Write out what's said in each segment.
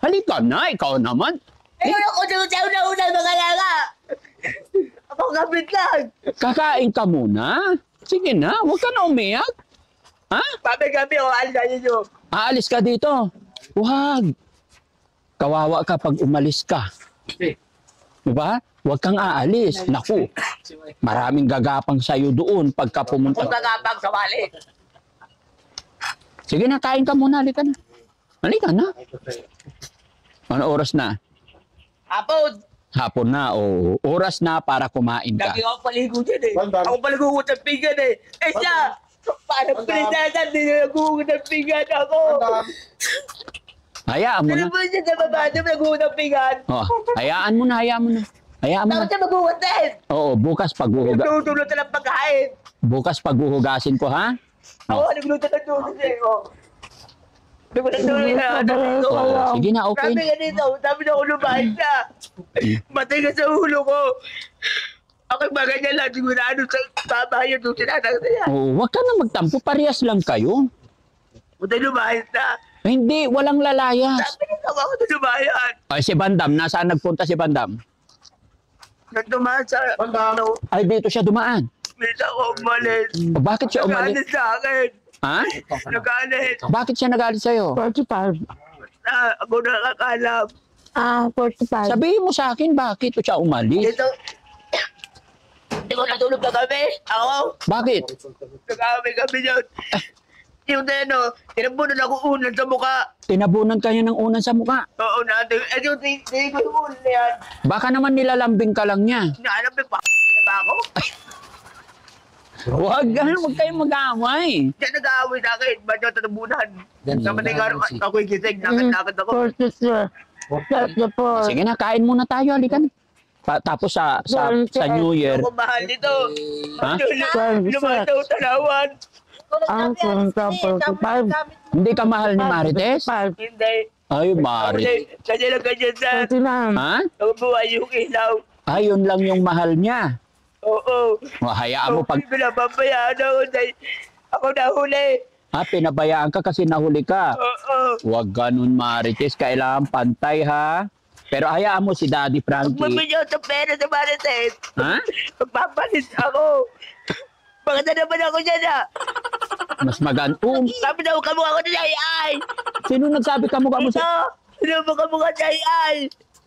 Halika na, ikaw naman. Ayun ako sa una-una mga lala. Ako kapit lang. Kakain ka muna. Sige na, huwag ka na umiyak. Ha? Gabi-gabi ako, alis na ninyo. Aalis ka dito. Huwag. Kawawa ka pag umalis ka. Diba? Huwag kang aalis. Naku, maraming gagapang sa'yo doon pagka pumunta. Kung gagapang sa wali. Sige na, kain ka muna. Halika na. Halika na. Ano oras na? Hapon. Hapon na, o oras na para kumain ka. Lagi ako paligo dyan eh. Ako paligo ng pinggan eh. Eh siya, parang prinsesa, nilagugod ng pinggan ako. Hayaan mo na. Ano ba siya sa baba na nagugod ng pinggan? Oh, hayaan mo na, hayaan mo na. Hayaan mo Tapos na. siya magugod din. Oo, bukas Tutulog sa ng pagkain. paghuhugasin ko, ha? Ako, nagluto ng tulog eh. Nagluto ng tulog. Oh, sige na, okay. Sabi nga dito, sabi na ako lumahin na. Matay ka sa ulo ko. Ako maganyan lang, sigurado sa babae yung sinanang niya. Oh, wag ka na magtampo, parehas lang kayo. Matay lumahin na. Hindi, walang lalayas. Sabi nito ako na lumayan. Ay, si Bandam, nasaan nagpunta si Bandam? Nagtumahan sa... No, Ay, dito siya dumaan. minsan ako umalis. O, bakit siya umalis? Nagalit sa akin. Ha? Nagalit. Bakit siya nagalit sa'yo? 45. Ako nakakalam. 45. Sabihin mo sa akin, bakit siya umalis? Dito. Hindi ko natulog na kami. Ako. Bakit? Nagkakami yun. Yung ano, tinabunan ako unan sa mukha. Tinabunan kayo ng unan sa mukha. Oo natin. Eh yung tingin ko yung unan na yan. Baka naman nilalambing ka lang niya. Naalam yung na ba ako? Huwag kayong mag-away. Siya nag-aaway sa akin. Ba't yung tatabunan? Namatay ka ako'y gising. Nakit ako. 44. Sige na, kain muna tayo. Halika na. Tapos sa New Year. Ako mahal nito. Ha? Lumahal sa utalawan. Ang 45. Hindi ka mahal ni Marites? 5. Hindi. Ay, Marites. Kasi lang ganyan sa... 29. Ha? Nabubuhay yung ilaw. Ayun lang yung mahal niya. Oo. Hayaan mo pag... Pinababayaan ako dahil ako nahuli. Pinabayaan ka kasi nahuli ka. Oo. Huwag ganun, Marites. Kailangan pantay, ha? Pero hayaan mo si Daddy Frankie. Magbibigyan sa pera sa Marites. Ha? Magpapalit ako. Bakit na naman ako dyan Mas maganda. Sabi na huwag kamukha ko na ay. Sino nagsabi ka mukha mo Ito. sa... Sino mo kamukha na ay.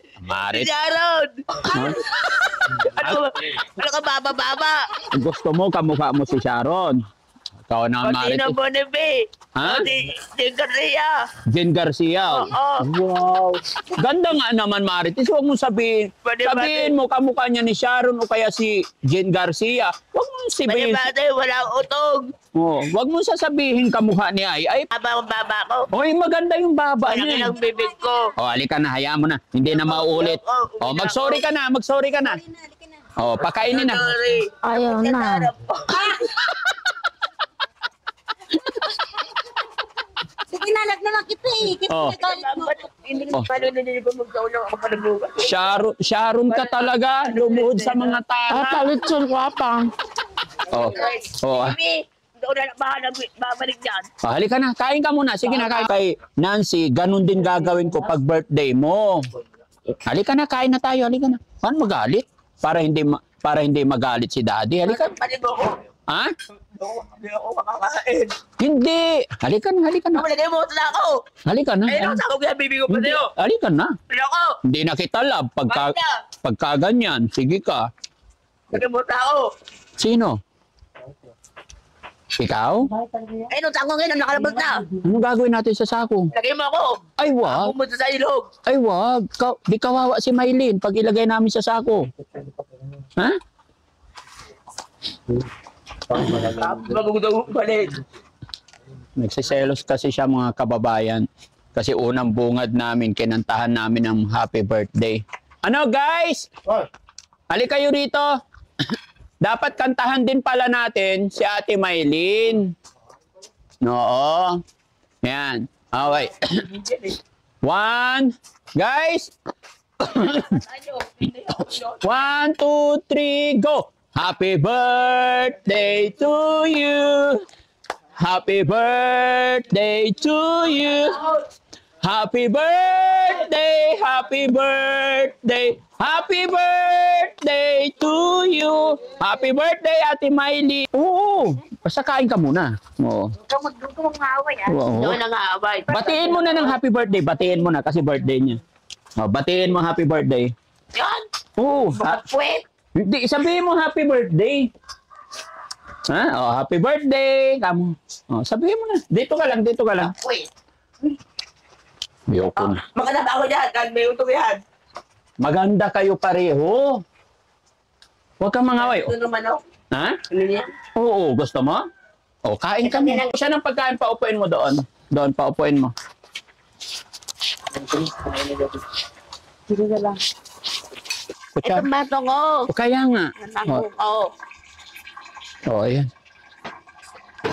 Si Marites. Sharon. Ha? Ano ka baba-baba? Gusto mo kamukha mo si Sharon. Ikaw na, Pati na Marites. Bonibe. Ha? Si Garcia. Jen Garcia. Oo. Wow. Ganda nga naman, Marites. Huwag mong sabihin. Sabihin mo kamukha niya ni Sharon o kaya si Jen Garcia. Huwag mong sabihin. Bate-bate, walang utog. Oh, huwag mong sasabihin kamukha ni Ay. Haba ang baba ko. Oy, maganda yung baba Malaki niya. lang bibig ko. Oh, halika na, hayaan mo na. Hindi na mauulit. Oh, mag-sorry ka na, mag-sorry ka na. Oh, pakainin na. Sorry. Ayaw na. Sige na, naman kita eh. Kita Oh. galit mo. Hindi ko paano na nila magkaulong ako pa nagbukas. Sharon ka talaga, lumuhod sa mga tana. Tatalitsun ko pa. Oh, oh, Baby, hindi ko na babalik dyan. oh, halika na, kain ka muna. Sige na, kain. Kay Nancy, ganun din gagawin ko pag birthday mo. Halika na, kain na tayo. Halika na. Paano magalit? Para hindi magalit si Daddy. Halika. Panig ko. Ha? Hindi ako makakain. Hindi. Halika na, halika na. Malagay mo na ako. Halika na. Ayun ako sa ako kaya baby ko pa Hindi, sa'yo. halika na. Hindi ako. Hindi na kita love pagka ganyan. Sige ka. Lagay mo na ako. Sino? Ikaw? Ayun, sa ako ngayon, nakalabas na. Anong gagawin natin sa sako? Lagay mo ako. Ay, wag. Pumunta sa ilog. Ay, wag. Di kawawa si Maylin pag ilagay namin sa sako. Ha? Magugdaw balik. Nagsiselos kasi siya mga kababayan. Kasi unang bungad namin, kinantahan namin ng happy birthday. Ano guys? Halika kayo rito. Dapat kantahan din pala natin si Ate Maylin. Oo. Yan. Okay. One. Guys. 1, 2, 3, go. Happy birthday to you. Happy birthday to you. Happy birthday. birthday, happy birthday, happy birthday to you. Happy birthday, Ate Miley. Oo, basta kain ka muna. Oo. Huwag ka mag-aaway, ah. Oo. Doon na nga, abay. Batiin mo na ng happy birthday. Batiin mo na kasi birthday niya. Oh, batiin mo happy birthday. Yan. Oo. Pwet. Hindi, sabihin mo happy birthday. Ha? Oh, happy birthday. Kamu. Oh, sabihin mo na. Dito ka lang, dito ka lang. Pwet. Biyoko na. Maganda ba ako dyan? Kahit may utong yan. Maganda kayo pareho. Huwag kang mangaway. Ito naman ako. Ha? Ano niya? Oo, gusto mo? O, kain ka mo. Siya ng pagkain, paupuin mo doon. Doon, paupuin mo. Sige ka lang. Kutsa. Itong bato ko. O, kaya nga. Nanako ko. O, ayan.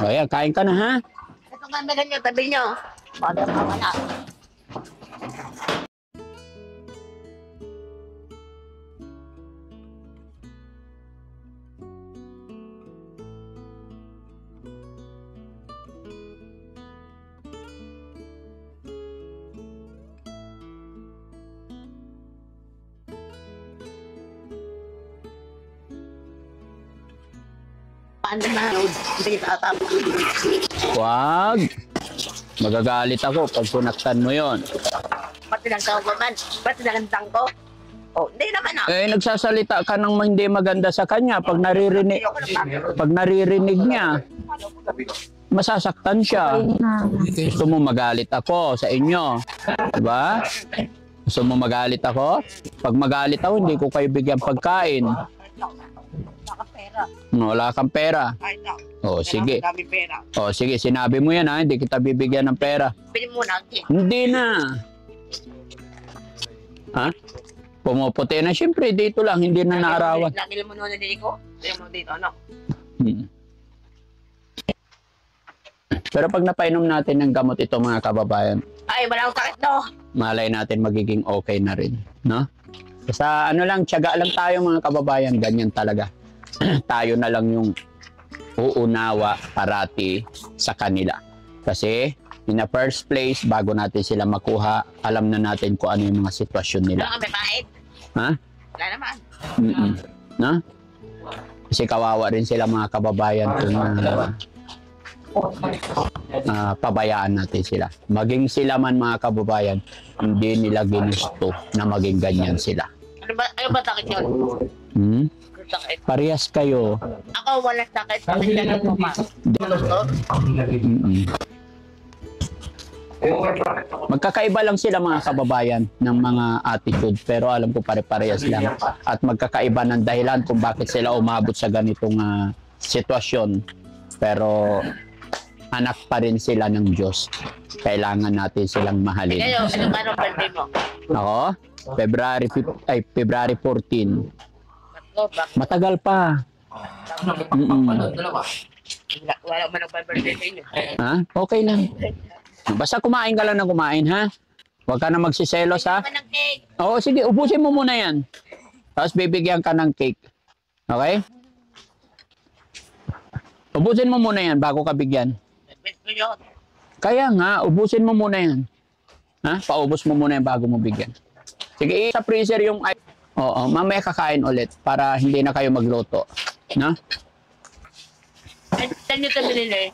O, ayan, kain ka na, ha? Itong camera niyo, tabi niyo. Bata pa wala. Paano na? Hindi ka tatapos. Huwag. Magagalit ako pag punaktan mo yon. Pati lang ko man. Pati lang ko. Oh, hindi naman ah. Eh, nagsasalita ka ng hindi maganda sa kanya. Pag naririnig niya, masasaktan siya. Na. Gusto mo magalit ako sa inyo. Diba? Gusto mo magalit ako? Pag magalit ako, hindi ko kayo bigyan pagkain. Nakapera. Wala kang pera. Ay, no. O, sige. Dami pera. O, sige, sinabi mo yan ha. Hindi kita bibigyan ng pera. Pili mo na. Okay. Hindi na. Ha? Pumuputi na. Siyempre, dito lang. Hindi na naarawan. Lagi mo na dito ko. Lagi mo dito, ano? Hmm. Pero pag napainom natin ng gamot ito mga kababayan, Ay, walang sakit no. malay natin magiging okay na rin. No? Sa ano lang, tiyaga lang tayo mga kababayan. Ganyan talaga. Tayo na lang yung uunawa parati sa kanila. Kasi in the first place, bago natin sila makuha, alam na natin kung ano yung mga sitwasyon nila. Wala kami pahit. Ha? Wala naman. Mm-mm. No? Kasi kawawa rin sila mga kababayan kung pabayaan natin sila. Maging sila man mga kababayan, hindi nila ginusto na maging ganyan sila. Ano ba sakit yun? Hmm? Sakit. Parehas kayo. Ako wala sakit. Sakit ka ng mukha. Mm-mm. Magkakaiba lang sila mga kababayan ng mga attitude pero alam ko pare-parehas lang at magkakaiba ng dahilan kung bakit sila umabot sa ganitong sitwasyon pero anak pa rin sila ng Diyos. Kailangan natin silang mahalin. Ngayon, ano ba ang birthday mo? Ako? February 14. Matagal pa. Mm-mm. Wala man ang birthday sa inyo. Ha? Okay lang. Basta kumain ka lang ng kumain, ha? Huwag ka na magsiselos, ha? Naman ang cake. Oo, sige, ubusin mo muna yan. Tapos bibigyan ka ng cake. Okay? Ubusin mo muna yan bago ka bigyan. Wait ko yun. Kaya nga, ubusin mo muna yan. Ha? Paubos mo muna yan bago mo bigyan. Sige, sa freezer yung... Oo, mamaya kakain ulit para hindi na kayo magluto. No? Saan nyo ito binili?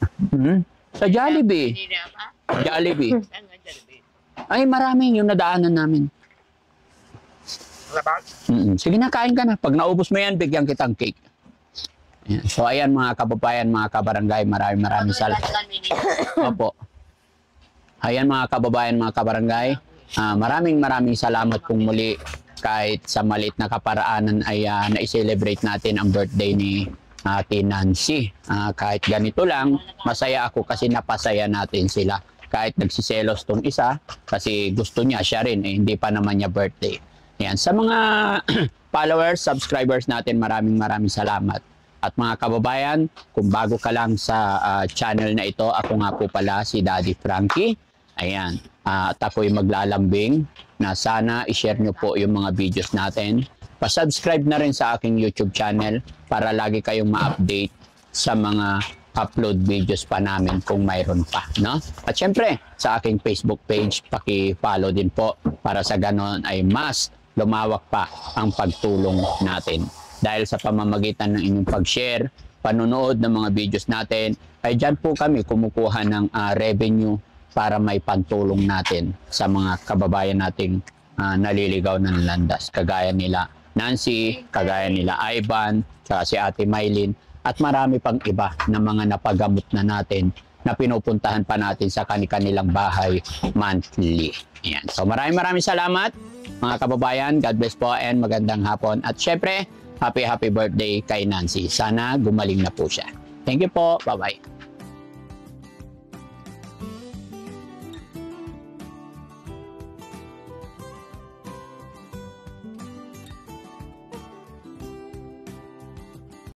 Sa Jollibee. Binili pa? Jollibee. Saan nga Jollibee? Ay, maraming yung nadaanan namin. Wala ba? Sige na, kain ka na. Pag naubos mo yan, bigyan kitang cake. Ayan. So, ayan mga kababayan, mga kabarangay, maraming salamat. Opo. Ayan mga kababayan, mga kabarangay, maraming salamat kung muli kahit sa maliit na kaparaanan ay na-celebrate natin ang birthday ni Ate Nancy. Kahit ganito lang, masaya ako kasi napasaya natin sila. Kahit nagsiselos tong isa, kasi gusto niya, siya rin, hindi pa naman niya birthday. Yan. Sa mga followers, subscribers natin, maraming salamat. At mga kababayan, kung bago ka lang sa channel na ito, ako nga po pala si Daddy Frankie. Ayan. At ako'y maglalambing na sana i-share nyo po yung mga videos natin. Pa-subscribe na rin sa aking YouTube channel para lagi kayong ma-update sa mga upload videos pa namin kung mayroon pa, no? At syempre, sa aking Facebook page, paki-follow din po para sa ganon ay mas lumawak pa ang pagtulong natin. Dahil sa pamamagitan ng inyong pag-share, panonood ng mga videos natin, ay dyan po kami kumukuha ng revenue para may pantulong natin sa mga kababayan nating naliligaw ng landas. Kagaya nila Nancy, kagaya nila Ivan, saka si Ate Mylene, at marami pang iba na mga napagamot na natin na pinupuntahan pa natin sa kanilang bahay monthly. Ayan. So maraming salamat mga kababayan. God bless po and magandang hapon. At syempre, happy birthday kay Nancy. Sana gumaling na po siya. Thank you po. Bye-bye.